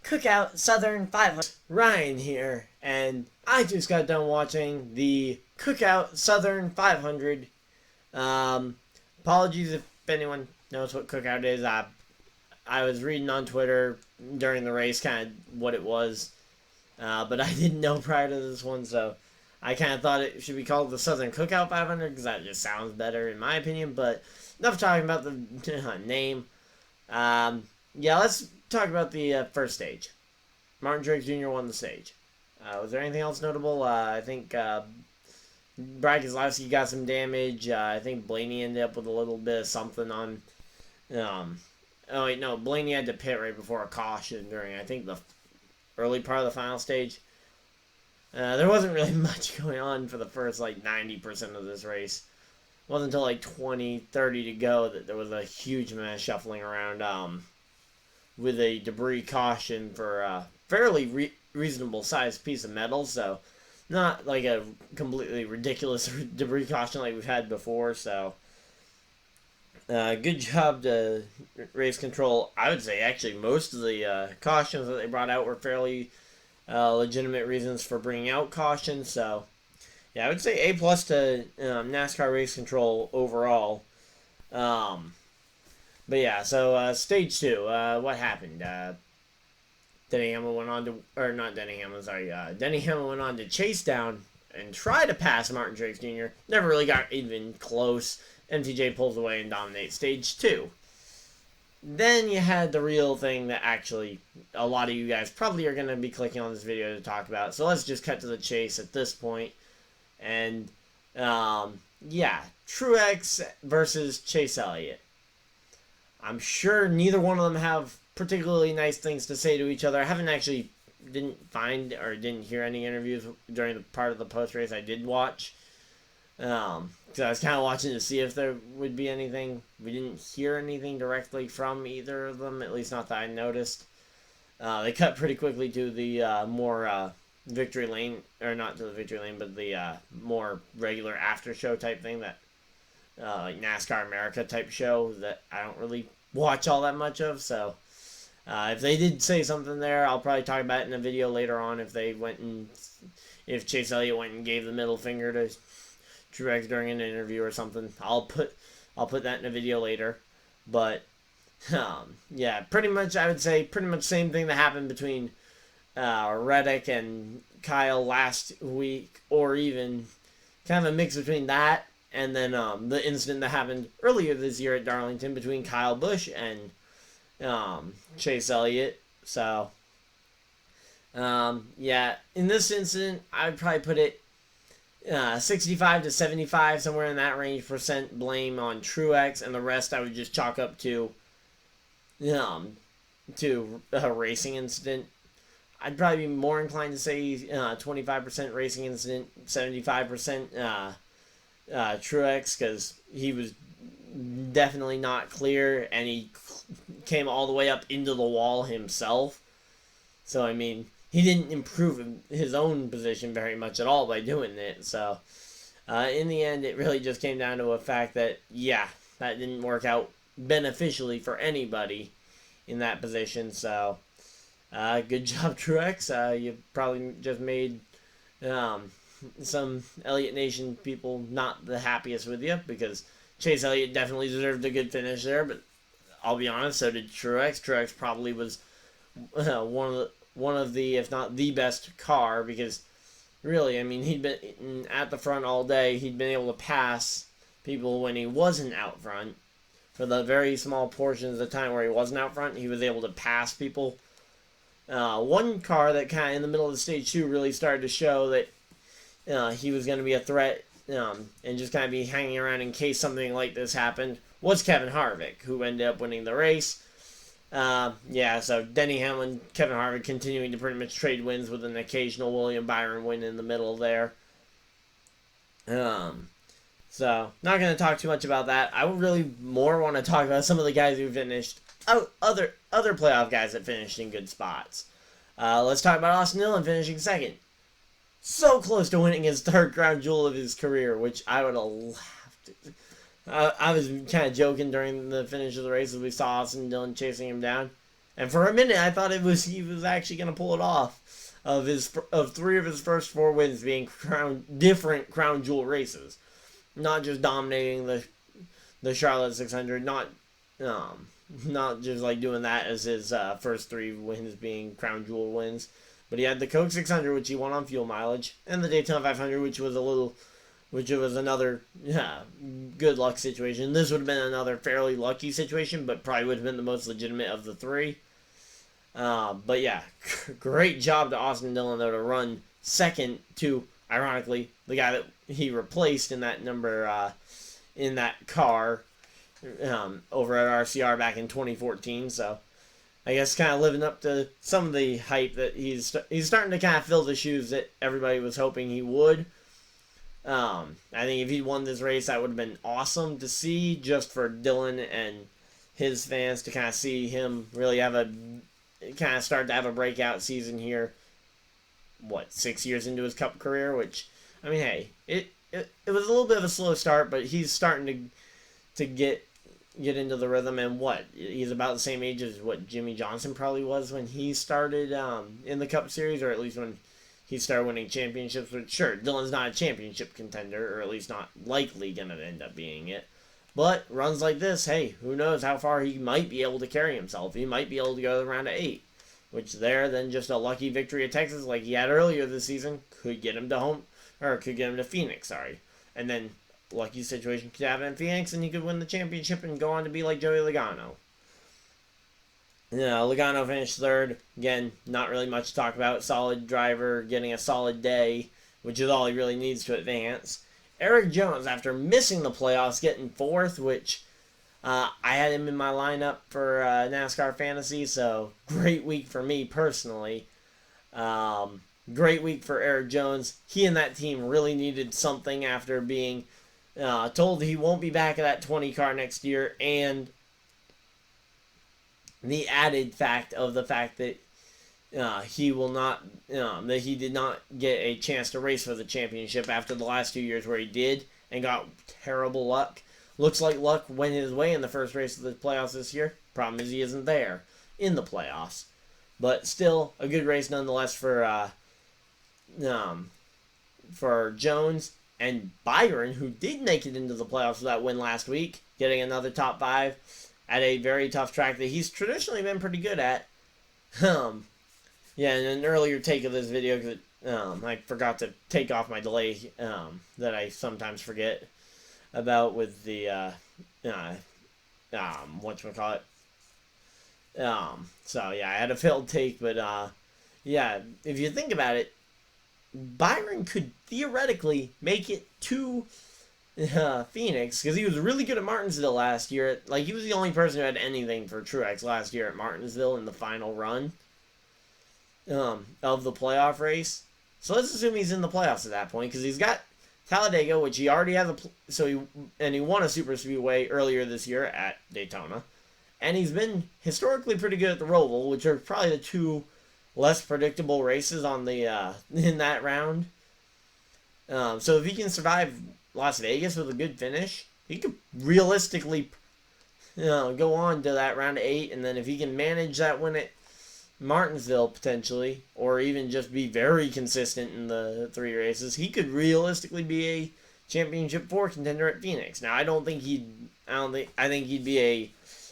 Cookout Southern 500. Ryan here, and I just got done watching the Cookout Southern 500. Apologies if anyone knows what Cookout is. I was reading on Twitter during the race kind of what it was, but I didn't know prior to this one, so I kind of thought it should be called the Southern Cookout 500 because that just sounds better in my opinion, but enough talking about the name. Yeah, let's talk about the first stage. Martin Truex Jr. won the stage. Was there anything else notable? I think Brad Keselowski got some damage. I think Blaney ended up with a little bit of something on. Oh wait, no, Blaney had to pit right before a caution during I think the early part of the final stage. There wasn't really much going on for the first 90% of this race. It wasn't until 20, 30 to go that there was a huge amount of shuffling around with a debris caution for a fairly reasonable sized piece of metal, so not like a completely ridiculous debris caution like we've had before, so good job to race control. I would say actually most of the cautions that they brought out were fairly legitimate reasons for bringing out cautions, so yeah, I would say A+ to NASCAR race control overall. But yeah, so stage 2, what happened? Denny Hamlin went on to, or not Denny Hamlin, sorry, Denny Hamlin went on to chase down and try to pass Martin Truex Jr. Never really got even close. MTJ pulls away and dominates stage 2. Then you had the real thing that actually a lot of you guys probably are going to be clicking on this video to talk about. So let's just cut to the chase at this point. And, yeah, Truex versus Chase Elliott. I'm sure neither one of them have particularly nice things to say to each other. I didn't find or didn't hear any interviews during the part of the post-race I did watch. Because I was kind of watching to see if there would be anything. We didn't hear anything directly from either of them, at least not that I noticed. They cut pretty quickly to the more victory lane, or not to the victory lane, but the more regular after show type thing that like NASCAR America type show that I don't really watch all that much of. So if they did say something there, I'll probably talk about it in a video later on. If Chase Elliott went and gave the middle finger to Truex during an interview or something, I'll put that in a video later. But yeah, pretty much I would say pretty much same thing that happened between Reddick and Kyle last week, or even kind of a mix between that and then the incident that happened earlier this year at Darlington between Kyle Busch and Chase Elliott. So yeah, in this incident, I would probably put it 65 to 75, somewhere in that range, percent blame on Truex, and the rest I would just chalk up to a racing incident. I'd probably be more inclined to say 25% racing incident, 75% Truex, because he was definitely not clear, and he came all the way up into the wall himself. So, I mean, he didn't improve his own position very much at all by doing it. So, in the end, it really just came down to a fact that, yeah, that didn't work out beneficially for anybody in that position. So, good job, Truex. You probably just made some Elliott Nation people not the happiest with you, because Chase Elliott definitely deserved a good finish there, but I'll be honest, so did Truex. Truex probably was one of the, if not the best car, because really, I mean, he'd been at the front all day. He'd been able to pass people when he wasn't out front. For the very small portions of the time where he wasn't out front, he was able to pass people. One car that kind of in the middle of the stage 2 really started to show that he was going to be a threat and just kind of be hanging around in case something like this happened was Kevin Harvick, who ended up winning the race. Yeah, so Denny Hamlin, Kevin Harvick continuing to pretty much trade wins with an occasional William Byron win in the middle there. So, not going to talk too much about that. I would really more want to talk about some of the guys who finished, other playoff guys that finished in good spots. Let's talk about Austin Nill finishing second. So close to winning his third crown jewel of his career, which I would have laughed. I was kind of joking during the finish of the race as we saw Austin Dillon chasing him down. And for a minute, I thought he was actually going to pull it off. Of 3 of his first 4 wins being different crown jewel races, not just dominating the Charlotte 600, not just like doing that as his first 3 wins being crown jewel wins, but he had the Coke 600, which he won on fuel mileage, and the Daytona 500, which was another good luck situation. This would have been another fairly lucky situation, but probably would have been the most legitimate of the 3. But yeah, great job to Austin Dillon though to run second to, ironically, the guy that he replaced in that in that car over at RCR back in 2014. So I guess kind of living up to some of the hype that he's starting to kind of fill the shoes that everybody was hoping he would. I think if he won this race, that would have been awesome to see, just for Dillon and his fans to kind of see him really start to have a breakout season here. 6 years into his Cup career, which, I mean, hey, it was a little bit of a slow start, but he's starting to get into the rhythm. And he's about the same age as what Jimmy Johnson probably was when he started in the Cup Series, or at least when he started winning championships. Which, sure, Dillon's not a championship contender, or at least not likely going to end up being it. But runs like this, hey, who knows how far he might be able to carry himself. He might be able to go to the round of 8, which then just a lucky victory at Texas like he had earlier this season could get him to Phoenix, And then lucky situation could happen in Phoenix, and he could win the championship and go on to be like Joey Logano. Logano finished 3rd. Again, not really much to talk about. Solid driver, getting a solid day, which is all he really needs to advance. Eric Jones, after missing the playoffs, getting 4th, which I had him in my lineup for NASCAR Fantasy, so great week for me personally. Great week for Eric Jones. He and that team really needed something after being told he won't be back at that 20 car next year, and the added fact that he will not, that he did not get a chance to race for the championship after the last 2 years where he did and got terrible luck. Looks like luck went his way in the first race of the playoffs this year. Problem is he isn't there in the playoffs. But still, a good race nonetheless for Jones. And Byron, who did make it into the playoffs with that win last week, getting another top 5 at a very tough track that he's traditionally been pretty good at. Yeah, in an earlier take of this video, because I forgot to take off my delay that I sometimes forget about with the whatchamacallit. So yeah, I had a failed take, but yeah, if you think about it, Byron could theoretically make it to Phoenix, because he was really good at Martinsville last year. Like, he was the only person who had anything for Truex last year at Martinsville in the final run of the playoff race. So let's assume he's in the playoffs at that point, because he's got Talladega, which he already has he won a super speedway earlier this year at Daytona, and he's been historically pretty good at the Roval, which are probably the 2 less predictable races on the in that round. So if he can survive Las Vegas with a good finish, he could realistically go on to that round of 8, and then if he can manage that win at Martinsville potentially, or even just be very consistent in the 3 races, he could realistically be a championship 4 contender at Phoenix. Now, I think he'd be a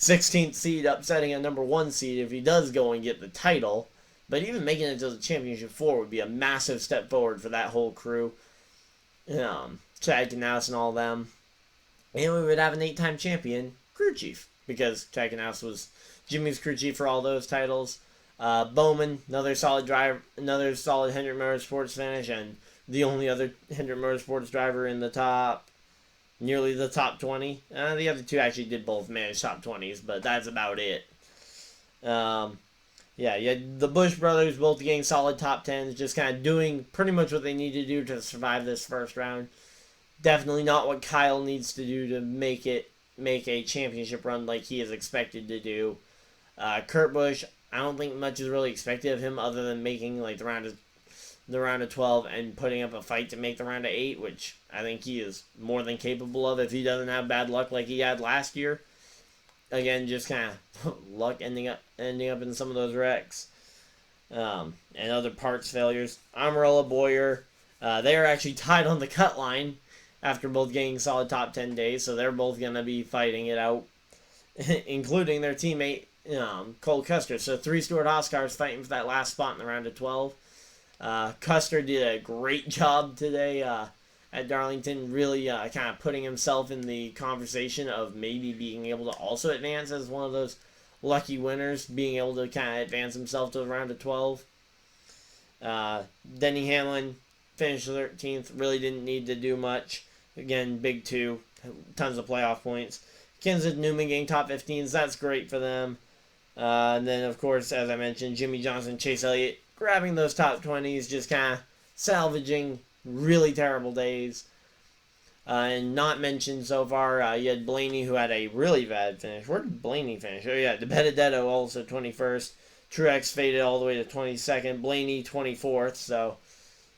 16th seed, upsetting a number 1 seed if he does go and get the title. But even making it to the championship 4 would be a massive step forward for that whole crew. Chad Knaus and all them. And we would have an 8-time champion crew chief, because Chad Knaus was Jimmy's crew chief for all those titles. Bowman, another solid driver, another solid Hendrick Motorsports finish, and the only other Hendrick Motorsports driver in nearly the top 20. The other 2 actually did both manage top 20s, but that's about it. Yeah, you had the Busch brothers both getting solid top 10s, just kind of doing pretty much what they need to do to survive this first round. Definitely not what Kyle needs to do to make a championship run like he is expected to do. Kurt Busch, I don't think much is really expected of him other than making like the round of 12 and putting up a fight to make the round of 8, which I think he is more than capable of if he doesn't have bad luck like he had last year. again, just kind of luck ending up in some of those wrecks. And other parts failures. Amarola, Boyer, they are actually tied on the cut line after both getting solid top 10 days, so they're both going to be fighting it out, including their teammate Cole Custer. So 3 Stewart-Haas cars fighting for that last spot in the round of 12. Custer did a great job today at Darlington, really kind of putting himself in the conversation of maybe being able to also advance as one of those lucky winners, being able to kind of advance himself to the round of 12. Denny Hamlin finished 13th, really didn't need to do much. Again, big 2, tons of playoff points. Kenseth Newman getting top 15s, that's great for them. And then, of course, as I mentioned, Jimmy Johnson, Chase Elliott grabbing those top 20s, just kind of salvaging really terrible days. And not mentioned so far, you had Blaney, who had a really bad finish. Where did Blaney finish? Oh, yeah, DeBenedetto also 21st. Truex faded all the way to 22nd. Blaney 24th. So,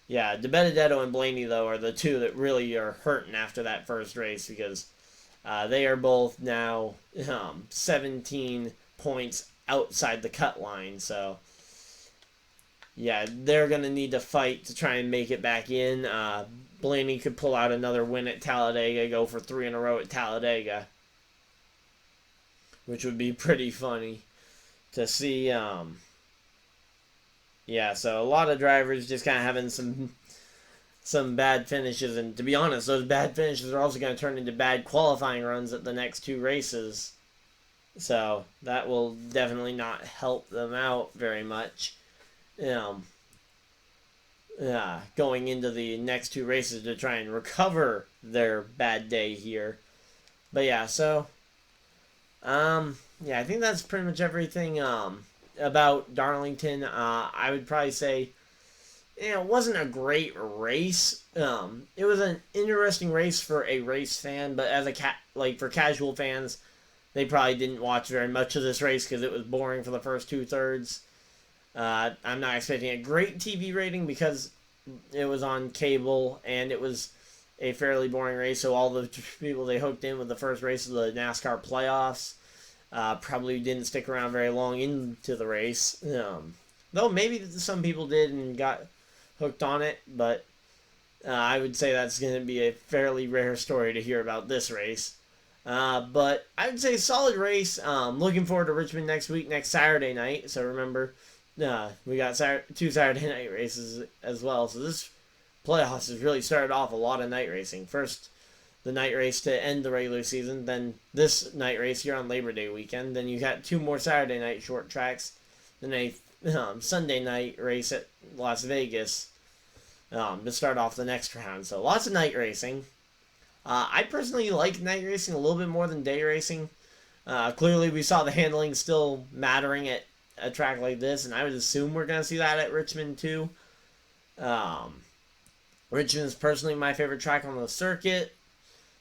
yeah, DeBenedetto and Blaney, though, are the 2 that really are hurting after that first race because they are both now 17 points outside the cut line. So, yeah, they're going to need to fight to try and make it back in. Blaney could pull out another win at Talladega, go for 3 in a row at Talladega, which would be pretty funny to see. Yeah, so a lot of drivers just kind of having some bad finishes, and to be honest, those bad finishes are also going to turn into bad qualifying runs at the next 2 races. So that will definitely not help them out very much. Going into the next 2 races to try and recover their bad day here. But yeah, so I think that's pretty much everything about Darlington. I would probably say it wasn't a great race. It was an interesting race for a race fan, but as for casual fans, they probably didn't watch very much of this race because it was boring for the first 2/3. I'm not expecting a great TV rating because it was on cable and it was a fairly boring race. So all the people they hooked in with the first race of the NASCAR Playoffs probably didn't stick around very long into the race. Though maybe some people did and got hooked on it, but I would say that's going to be a fairly rare story to hear about this race. But I would say solid race. Looking forward to Richmond next Saturday night. So remember, we got 2 Saturday night races as well. So this playoffs has really started off a lot of night racing. First, the night race to end the regular season. Then this night race here on Labor Day weekend. Then you got 2 more Saturday night short tracks. Then a Sunday night race at Las Vegas to start off the next round. So lots of night racing. I personally like night racing a little bit more than day racing. Clearly, we saw the handling still mattering at a track like this, and I would assume we're going to see that at Richmond too. Richmond is personally my favorite track on the circuit,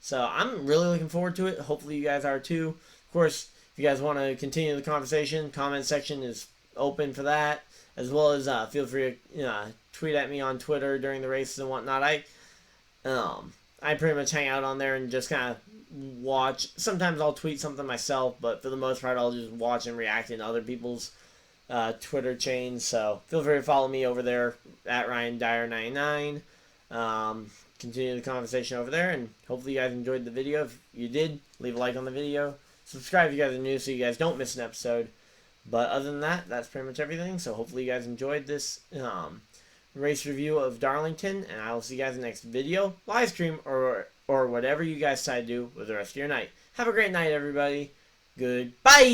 so I'm really looking forward to it. Hopefully you guys are too. Of course, if you guys want to continue the conversation, comment section is open for that, as well as feel free to tweet at me on Twitter during the races and whatnot. I pretty much hang out on there and just kind of watch. Sometimes I'll tweet something myself, but for the most part, I'll just watch and react in other people's Twitter chains. So feel free to follow me over there at Ryan Dyer 99. Continue the conversation over there, and hopefully you guys enjoyed the video. If you did, leave a like on the video. Subscribe if you guys are new so you guys don't miss an episode. But other than that, that's pretty much everything. So hopefully you guys enjoyed this race review of Darlington, and I will see you guys in the next video, live stream, or whatever you guys decide to do with the rest of your night. Have a great night, everybody. Goodbye.